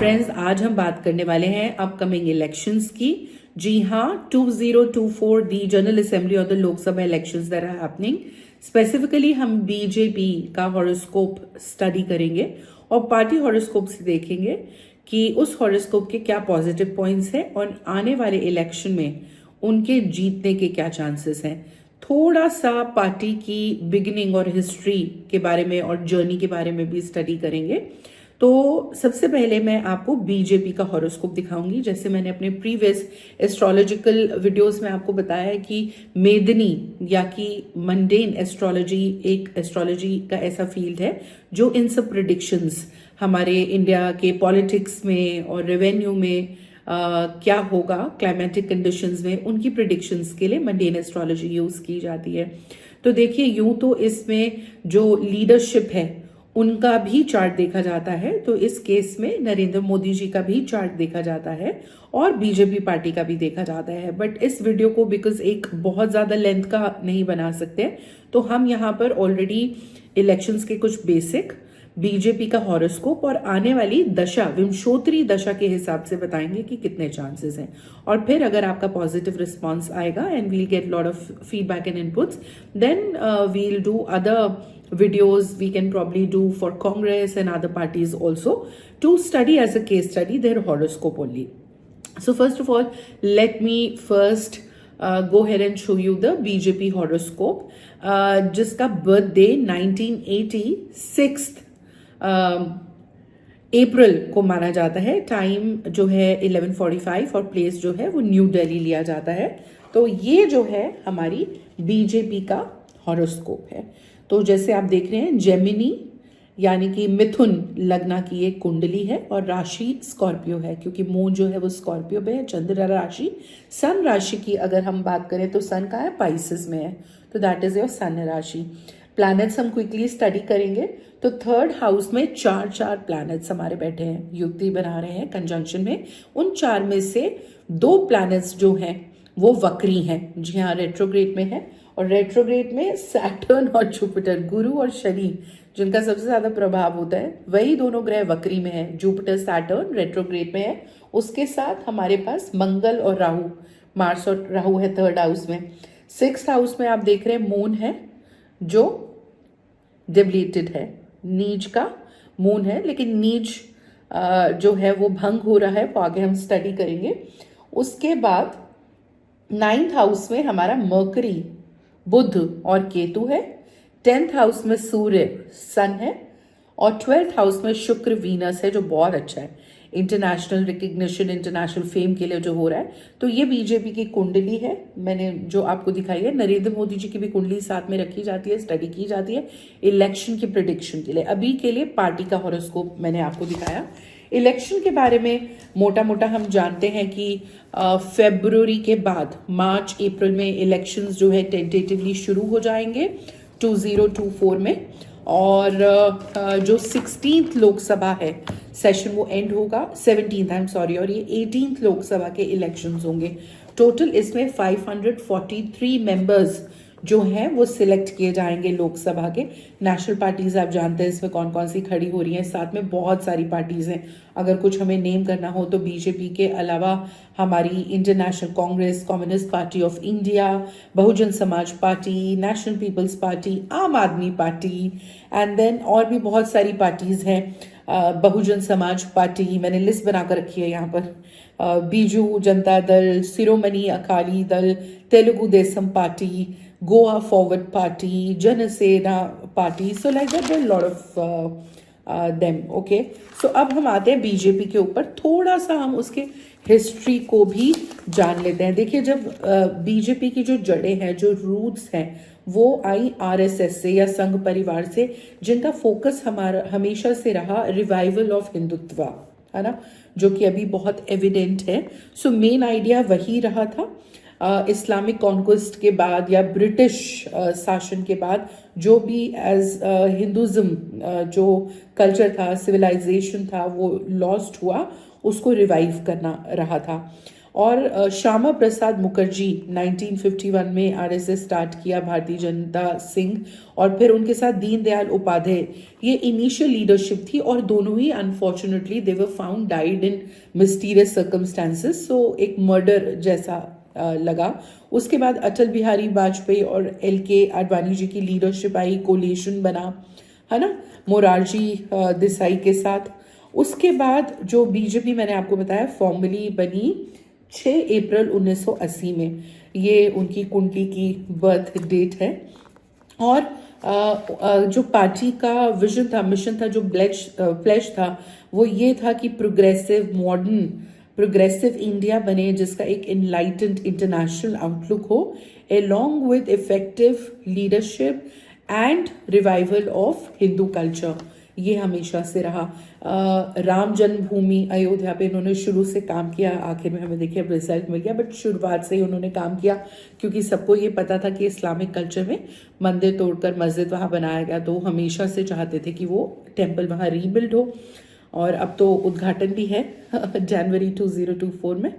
Friends, आज हम बात करने वाले हैं अपकमिंग इलेक्शंस की। जी हाँ, 2024 दी जनरल असेंबली और the Lok Sabha elections that are happening. Specifically हम बीजेपी का हॉरोस्कोप स्टडी करेंगे और पार्टी हॉरोस्कोप से देखेंगे कि उस हॉरोस्कोप के क्या पॉजिटिव पॉइंट्स हैं और आने वाले इलेक्शन में उनके जीतने के क्या चांसेस हैं। थोड़ा सा पार्टी की बिगिनिंग और हिस्ट्री के बारे में और जर्नी के बारे में भी स्टडी करेंगे। तो सबसे पहले मैं आपको बीजेपी का हॉरोस्कोप दिखाऊंगी। जैसे मैंने अपने प्रीवियस एस्ट्रोलॉजिकल वीडियोस में आपको बताया है कि मेदनी या कि मंडेन एस्ट्रोलॉजी एक एस्ट्रोलॉजी का ऐसा फील्ड है जो इन सब प्रिडिक्शंस हमारे इंडिया के पॉलिटिक्स में और रेवेन्यू में क्या होगा, क्लाइमेटिक कंडीशंस में उनकी प्रिडिक्शंस के लिए मंडेन एस्ट्रोलॉजी यूज की जाती है। तो देखिए, यूं तो इसमें जो लीडरशिप है उनका भी चार्ट देखा जाता है, तो इस केस में नरेंद्र मोदी जी का भी चार्ट देखा जाता है और बीजेपी पार्टी का भी देखा जाता है। बट इस वीडियो को बिकॉज एक बहुत ज्यादा लेंथ का नहीं बना सकते, तो हम यहाँ पर ऑलरेडी इलेक्शंस के कुछ बेसिक, बीजेपी का हॉरोस्कोप और आने वाली दशा, विंशोत्तरी दशा के हिसाब से बताएंगे कि कितने चांसेस हैं। और फिर अगर आपका पॉजिटिव रिस्पॉन्स आएगा and we'll get lot of feedback and inputs, then we'll do other videos we can probably do for Congress and other parties also to study as a case study their horoscope only. So first of all, let me first go ahead and show you the BJP horoscope, जिसका birthday 1986 अप्रैल को माना जाता है। Time जो है 11:45 और place जो है वो न्यू दिल्ली लिया जाता है। तो ये जो है हमारी बीजेपी का हॉरोस्कोप है। तो जैसे आप देख रहे हैं, जेमिनी यानी कि मिथुन लग्न की एक कुंडली है और राशि स्कॉर्पियो है, क्योंकि मून जो है वो स्कॉर्पियो में है। चंद्र राशि, सन राशि की अगर हम बात करें तो सन का है पाइसेस में है, तो दैट इज योर सन राशि। प्लैनेट्स हम क्विकली स्टडी करेंगे। तो थर्ड हाउस में चार प्लैनेट्स हमारे बैठे हैं, युक्ति बना रहे हैं कंजंक्शन में। उन चार में से दो प्लैनेट्स जो हैं वो वक्री हैं। जी हाँ, रेट्रोग्रेड में है। और रेट्रोग्रेड में सैटर्न और जुपिटर, गुरु और शनि, जिनका सबसे ज्यादा प्रभाव होता है, वही दोनों ग्रह वक्री में है। जुपिटर सैटर्न रेट्रोग्रेड में है। उसके साथ हमारे पास मंगल और राहु, मार्स और राहु है थर्ड हाउस में। सिक्स्थ हाउस में आप देख रहे हैं मून है जो डिब्लीटेड है, नीच का मून है, लेकिन नीच जो है वो भंग हो रहा है, वो आगे हम स्टडी करेंगे। उसके बाद नाइन्थ हाउस में हमारा मर्करी, बुध और केतु है। 10th हाउस में सूर्य सन है और 12th हाउस में शुक्र वीनस है, जो बहुत अच्छा है इंटरनेशनल रिकग्निशन, इंटरनेशनल फेम के लिए जो हो रहा है। तो ये बीजेपी की कुंडली है, मैंने जो आपको दिखाई है। नरेंद्र मोदी जी की भी कुंडली साथ में रखी जाती है, स्टडी की जाती है इलेक्शन की प्रिडिक्शन के लिए। अभी के लिए पार्टी का हॉरोस्कोप मैंने आपको दिखाया। इलेक्शन के बारे में मोटा मोटा हम जानते हैं कि फरवरी के बाद मार्च अप्रैल में इलेक्शंस जो है टेंटेटिवली शुरू हो जाएंगे 2024 में। और जो 16th लोकसभा है सेशन वो एंड होगा 17th, आई एम सॉरी, और ये 18th लोकसभा के इलेक्शंस होंगे। टोटल इसमें 543 मेंबर्स जो हैं वो सिलेक्ट किए जाएंगे लोकसभा के। नेशनल पार्टीज आप जानते हैं इसमें कौन कौन सी खड़ी हो रही हैं, साथ में बहुत सारी पार्टीज हैं। अगर कुछ हमें नेम करना हो तो बीजेपी के अलावा हमारी Indian National Congress, Communist Party of India, Bahujan Samaj Party, national peoples party, आम आदमी पार्टी, एंड देन और भी बहुत सारी पार्टीज हैं। बहुजन समाज पार्टी मैंने लिस्ट बनाकर रखी है यहाँ पर, Biju Janata Dal, Shiromani Akali Dal, Telugu Desam Party, Goa Forward Party, Janasena Party. So like that there lot of them. Okay, so अब हम आते हैं बीजेपी के ऊपर। थोड़ा सा हम उसके हिस्ट्री को भी जान लेते हैं। देखिए, जब बीजेपी की जो जड़ें हैं, जो रूट्स हैं, वो आई आरएसएस से या संघ परिवार से, जिनका फोकस हमारा हमेशा से रहा रिवाइवल ऑफ हिंदुत्व, है ना, जो कि अभी बहुत एविडेंट है। सो मेन आइडिया वही रहा था। इस्लामिक कॉन्क्वेस्ट के बाद या ब्रिटिश शासन के बाद जो भी एज हिंदुज्म जो कल्चर था, सिविलाइजेशन था, वो लॉस्ट हुआ, उसको रिवाइव करना रहा था। और श्यामा प्रसाद मुखर्जी 1951 में आरएसएस स्टार्ट किया, भारतीय जनता सिंह, और फिर उनके साथ दीनदयाल उपाध्याय, ये इनिशियल लीडरशिप थी और दोनों ही unfortunately they were found died in mysterious circumstances, so एक मर्डर जैसा लगा। उसके बाद अटल बिहारी वाजपेयी और LK आडवाणी जी की लीडरशिप आई, कोलिशन बना, है ना, मोरारजी देसाई के साथ। उसके बाद जो बीजेपी मैंने आपको बताया फॉर्मली बनी 6 अप्रैल 1980 में, ये उनकी कुंडली की बर्थ डेट है। और जो पार्टी का विजन था, मिशन था, जो प्लेज था, वो ये था कि प्रोग्रेसिव मॉडर्न प्रोग्रेसिव इंडिया बने जिसका एक इनलाइटेंड इंटरनेशनल आउटलुक हो, along with effective leadership and revival of Hindu culture. ये हमेशा से रहा। राम जन्मभूमि अयोध्या पे इन्होंने शुरू से काम किया, आखिर में हमें देखिए रिजल्ट मिल गया, बट शुरुआत से ही उन्होंने काम किया क्योंकि सबको ये पता था कि इस्लामिक कल्चर में मंदिर तोड़कर मस्जिद वहाँ बनाया गया, तो हमेशा से चाहते थे कि वो टेम्पल वहाँ रीबिल्ड हो। और अब तो उद्घाटन भी है जनवरी 2024 में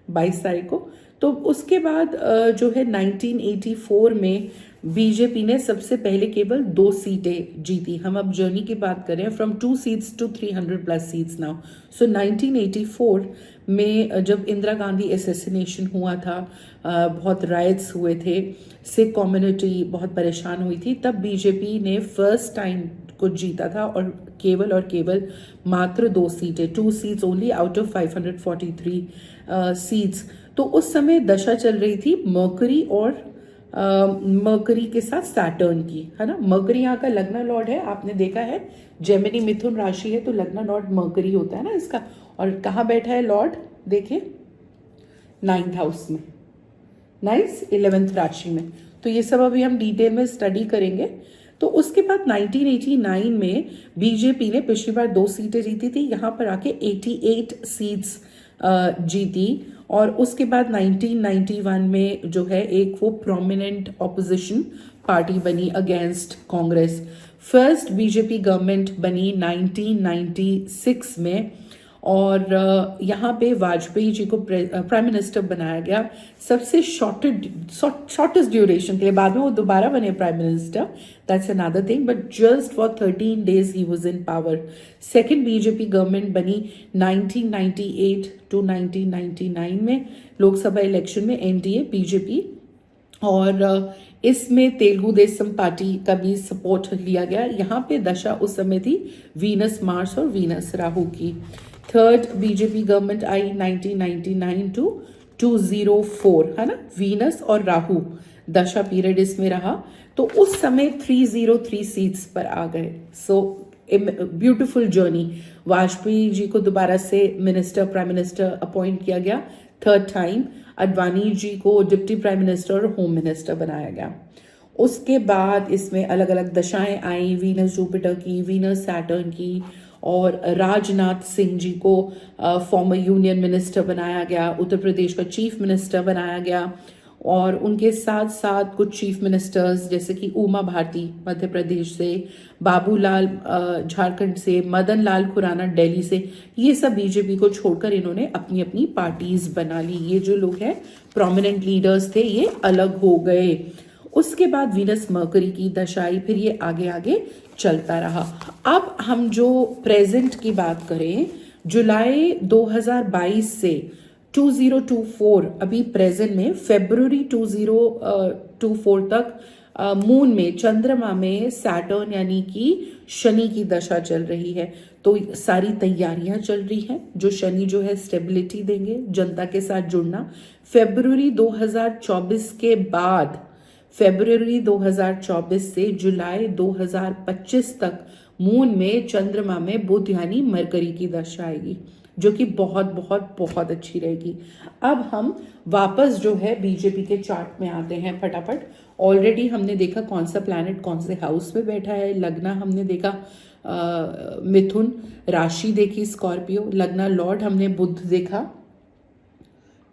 22 तारीख को। तो उसके बाद जो है 1984 में बीजेपी ने सबसे पहले केवल 2 सीटें जीती। हम अब जर्नी की बात करें, from 2 seats to 300+ seats now. So 1984 में जब इंदिरा गांधी असैसिनेशन हुआ था, बहुत राइट्स हुए थे, सिख कम्युनिटी बहुत परेशान हुई थी, तब बीजेपी ने फर्स्ट टाइम कुछ जीता था और केवल मात्र 2 सीटें, 2 seats only out of 543 seats. तो उस समय दशा चल रही थी मर्करी और मर्करी के साथ सैटर्न की, है ना। मर्करी यहाँ का लग्न लॉर्ड है, आपने देखा है जेमिनी मिथुन राशि है तो लग्न लॉर्ड मर्करी होता है ना इसका। और कहाँ बैठा है लॉर्ड, देखिए 9th हाउस में, नाइस, 11th राशि में। तो ये सब अभी हम डिटेल में स्टडी करेंगे। तो उसके बाद 1989 में बीजेपी ने पिछली बार 2 सीटें जीती थी, यहाँ पर आके 88 सीट्स जीती। और उसके बाद 1991 में जो है एक वो प्रोमिनेंट ऑपोजिशन पार्टी बनी against Congress. First BJP government बनी 1996 में और यहाँ पे वाजपेयी जी को प्राइम मिनिस्टर बनाया गया सबसे शॉर्टेस्ट ड्यूरेशन के लिए। बाद में वो दोबारा बने prime minister, that's another thing, but just for 13 days he was in power. Second BJP government बनी 1998 टू 1999 में, लोकसभा इलेक्शन में एनडीए बीजेपी, और इसमें तेलुगु देशम पार्टी का भी सपोर्ट लिया गया। यहाँ पे दशा उस समय थी वीनस मार्स और वीनस राहु की। थर्ड बीजेपी गवर्नमेंट आई 1999 टू 2004, है ना, वीनस और राहु दशा पीरियड इसमें रहा। तो उस समय 303 सीट्स पर आ गए। So beautiful journey. Vajpayee ji को दोबारा से प्राइम मिनिस्टर अपॉइंट किया गया 3rd टाइम। आडवाणी जी को डिप्टी प्राइम मिनिस्टर और होम मिनिस्टर बनाया गया। उसके बाद इसमें अलग अलग दशाएं आई, वीनस जुपिटर की, वीनस सैटर्न की, और राजनाथ सिंह जी को फॉर्मर यूनियन मिनिस्टर बनाया गया, उत्तर प्रदेश का चीफ मिनिस्टर बनाया गया। और उनके साथ साथ कुछ चीफ मिनिस्टर्स जैसे कि उमा भारती मध्य प्रदेश से, बाबूलाल झारखंड से, मदन लाल खुराना दिल्ली से, ये सब बीजेपी को छोड़कर इन्होंने अपनी अपनी पार्टीज बना ली। ये जो लोग हैं प्रोमिनेंट लीडर्स थे, ये अलग हो गए। उसके बाद वीनस मर्करी की दशाई, फिर ये आगे आगे चलता रहा। अब हम जो प्रेजेंट की बात करें, जुलाई 2022 से 2024 अभी प्रेजेंट में, फरवरी 2024 तक मून में, चंद्रमा में सैटर्न यानी कि शनि की दशा चल रही है। तो सारी तैयारियां चल रही हैं। जो शनि जो है स्टेबिलिटी देंगे, जनता के साथ जुड़ना। फरवरी 2024 के बाद, फरवरी 2024 से जुलाई 2025 तक मून में, चंद्रमा में बुध यानी मरकरी की दशा आएगी, जो कि बहुत बहुत बहुत अच्छी रहेगी। अब हम वापस जो है बीजेपी के चार्ट में आते हैं फटाफट। ऑलरेडी हमने देखा कौन सा प्लैनेट कौन से हाउस में बैठा है। लग्ना हमने देखा मिथुन, राशि देखी स्कॉर्पियो, लग्ना लॉर्ड हमने बुध देखा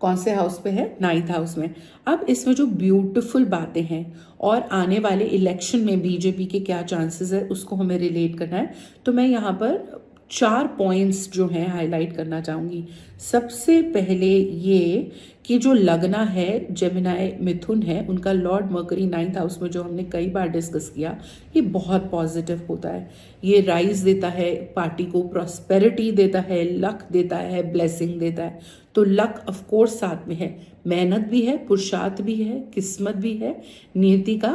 कौन से हाउस पे है, 9th हाउस में। अब इसमें जो ब्यूटीफुल बातें हैं और आने वाले इलेक्शन में बीजेपी के क्या चांसेस है उसको हमें रिलेट करना है। तो मैं यहाँ पर 4 पॉइंट्स जो हैं हाईलाइट करना चाहूँगी। सबसे पहले ये कि जो लगना है जेमिनाई मिथुन है, उनका लॉर्ड मर्करी 9th हाउस में, जो हमने कई बार डिस्कस किया, ये बहुत पॉजिटिव होता है। ये राइज देता है पार्टी को, प्रॉस्पेरिटी देता है, लक देता है, ब्लेसिंग देता है। तो लक ऑफ कोर्स साथ में है, मेहनत भी है, पुरुषार्थ भी है, किस्मत भी है, नियति का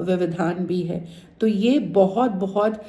व्यवधान भी है। तो ये बहुत बहुत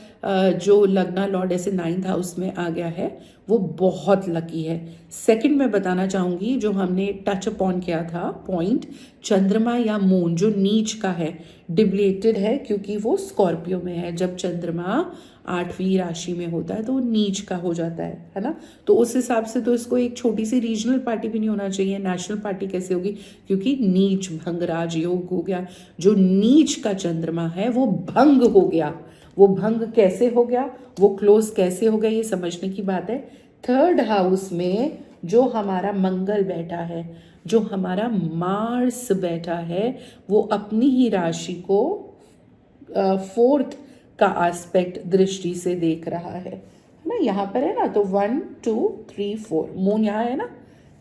जो लगना लॉर्ड ऐसे 9th हाउस में आ गया है वो बहुत लकी है। सेकंड मैं बताना चाहूँगी, जो हमने टच अपॉन किया था पॉइंट, चंद्रमा या मून जो नीच का है, डिब्लेटेड है क्योंकि वो स्कॉर्पियो में है। जब चंद्रमा 8वीं राशि में होता है तो वो नीच का हो जाता है ना। तो उस हिसाब से तो इसको एक छोटी सी रीजनल पार्टी भी नहीं होना चाहिए, नेशनल पार्टी कैसे होगी, क्योंकि नीच भंग राजयोग हो गया। जो नीच का चंद्रमा है वो भंग हो गया। वो भंग कैसे हो गया, वो क्लोज कैसे हो गया, ये समझने की बात है। 3rd हाउस में जो हमारा मंगल बैठा है, जो हमारा मार्स बैठा है, वो अपनी ही राशि को 4th का एस्पेक्ट दृष्टि से देख रहा है ना। यहाँ पर है ना, तो 1 2 3 4 मून यहाँ है ना,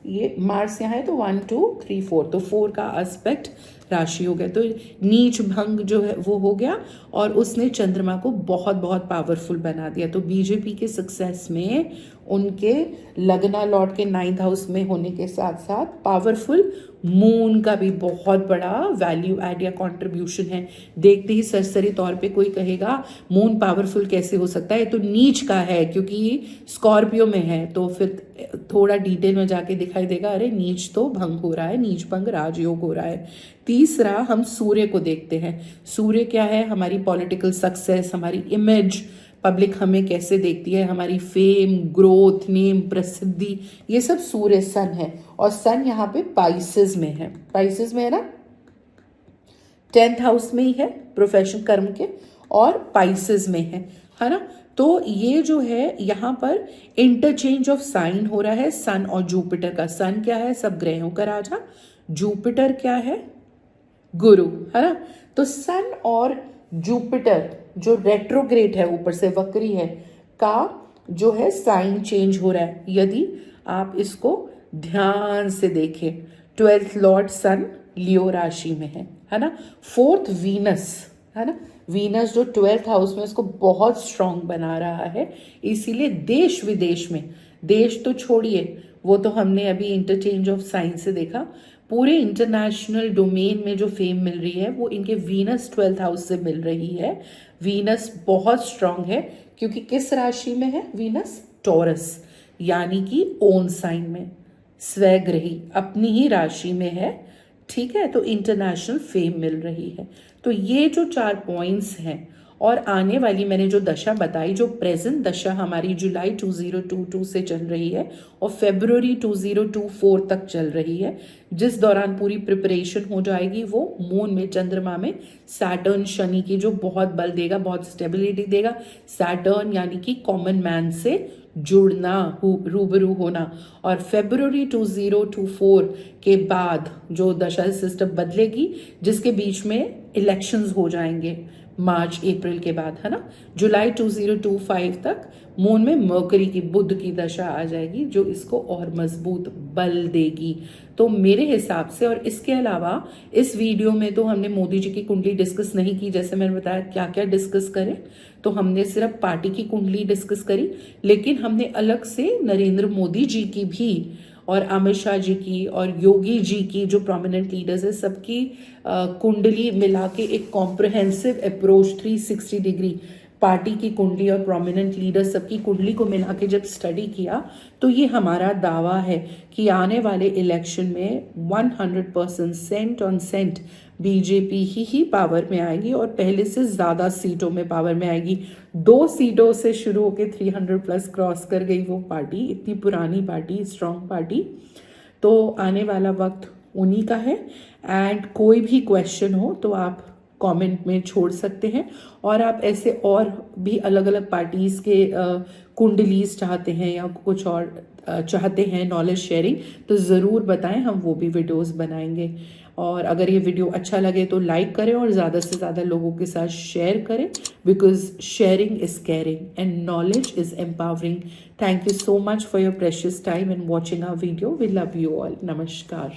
ये मार्स यहाँ है, तो 1 2 3 4, तो 4 का एस्पेक्ट राशि हो गया। तो नीच भंग जो है वो हो गया और उसने चंद्रमा को बहुत बहुत पावरफुल बना दिया। तो बीजेपी के सक्सेस में उनके लगना लॉर्ड के 9th हाउस में होने के साथ साथ पावरफुल मून का भी बहुत बड़ा वैल्यू एड या कंट्रीब्यूशन है। देखते ही सरसरी तौर पे कोई कहेगा मून पावरफुल कैसे हो सकता है, तो नीच का है क्योंकि स्कॉर्पियो में है। तो फिर थोड़ा डिटेल में जाके दिखाई देगा, अरे नीच तो भंग हो रहा है, नीच भंग राजयोग हो रहा है। तीसरा हम सूर्य को देखते हैं। सूर्य क्या है, हमारी पॉलिटिकल सक्सेस, हमारी इमेज, पब्लिक हमें कैसे देखती है, हमारी फेम, ग्रोथ, नेम, प्रसिद्धि, ये सब सूर्य सन है। और सन यहाँ पे पाइसेस में है, पाइसेस में है ना, 10th हाउस में ही है प्रोफेशन कर्म के, और पाइसेस में है ना। तो ये जो है यहाँ पर इंटरचेंज ऑफ साइन हो रहा है सन और जुपिटर का। सन क्या है, सब ग्रहों का राजा, जुपिटर क्या है, गुरु, है ना। तो सन और जुपिटर जो रेट्रोग्रेड है, ऊपर से वक्री है, का जो है साइन चेंज हो रहा है। यदि आप इसको ध्यान से देखें, 12th लॉर्ड सन लियो राशि में है ना। 4th वीनस है ना, वीनस जो 12th हाउस में इसको बहुत स्ट्रांग बना रहा है। इसीलिए देश विदेश में, देश तो छोड़िए, वो तो हमने अभी इंटरचेंज ऑफ साइन से देखा, पूरे इंटरनेशनल डोमेन में जो फेम मिल रही है वो इनके वीनस 12th हाउस से मिल रही है। वीनस बहुत स्ट्रांग है क्योंकि किस राशि में है वीनस, टॉरस, यानी कि ओन साइन में, स्वग्रही, अपनी ही राशि में है। ठीक है, तो इंटरनेशनल फेम मिल रही है। तो ये जो 4 पॉइंट्स हैं, और आने वाली मैंने जो दशा बताई, जो प्रेजेंट दशा हमारी जुलाई 2022 से चल रही है और फरवरी 2024 तक चल रही है, जिस दौरान पूरी प्रिपरेशन हो जाएगी, वो मून में, चंद्रमा में सैटर्न शनि की जो बहुत बल देगा, बहुत स्टेबिलिटी देगा। सैटर्न यानी कि कॉमन मैन से जुड़ना, रूबरू होना। और फरवरी 2024 के बाद जो दशा सिस्टम बदलेगी, जिसके बीच में इलेक्शंस हो जाएंगे मार्च अप्रैल के बाद, है ना। जुलाई 2025 तक मून में मर्करी की, बुध की दशा आ जाएगी, जो इसको और मजबूत बल देगी। तो मेरे हिसाब से, और इसके अलावा इस वीडियो में तो हमने मोदी जी की कुंडली डिस्कस नहीं की, जैसे मैंने बताया क्या क्या डिस्कस करें, तो हमने सिर्फ पार्टी की कुंडली डिस्कस करी, लेकिन हमने अलग से नरेंद्र मोदी जी की भी, और अमित शाह जी की, और योगी जी की, जो प्रोमिनेंट लीडर्स है, सबकी कुंडली मिला के एक कॉम्प्रहेंसिव अप्रोच 360 डिग्री पार्टी की कुंडली और प्रोमिनेंट लीडर्स सबकी कुंडली को मिला के जब स्टडी किया, तो ये हमारा दावा है कि आने वाले इलेक्शन में 100% सेंट ऑन सेंट बीजेपी ही पावर में आएगी, और पहले से ज़्यादा सीटों में पावर में आएगी। 2 सीटों से शुरू होकर 300+ क्रॉस कर गई वो पार्टी, इतनी पुरानी पार्टी, स्ट्रॉन्ग पार्टी। तो आने वाला वक्त उन्हीं का है। एंड कोई भी क्वेश्चन हो तो आप कमेंट में छोड़ सकते हैं, और आप ऐसे और भी अलग अलग पार्टीज़ के कुंडलीज चाहते हैं या कुछ और चाहते हैं नॉलेज शेयरिंग, तो ज़रूर बताएं, हम वो भी वीडियोस बनाएंगे। और अगर ये वीडियो अच्छा लगे तो लाइक करें और ज़्यादा से ज़्यादा लोगों के साथ शेयर करें, because sharing is caring and knowledge is empowering. Thank you so much for your precious time and watching our video. We love you all. नमस्कार.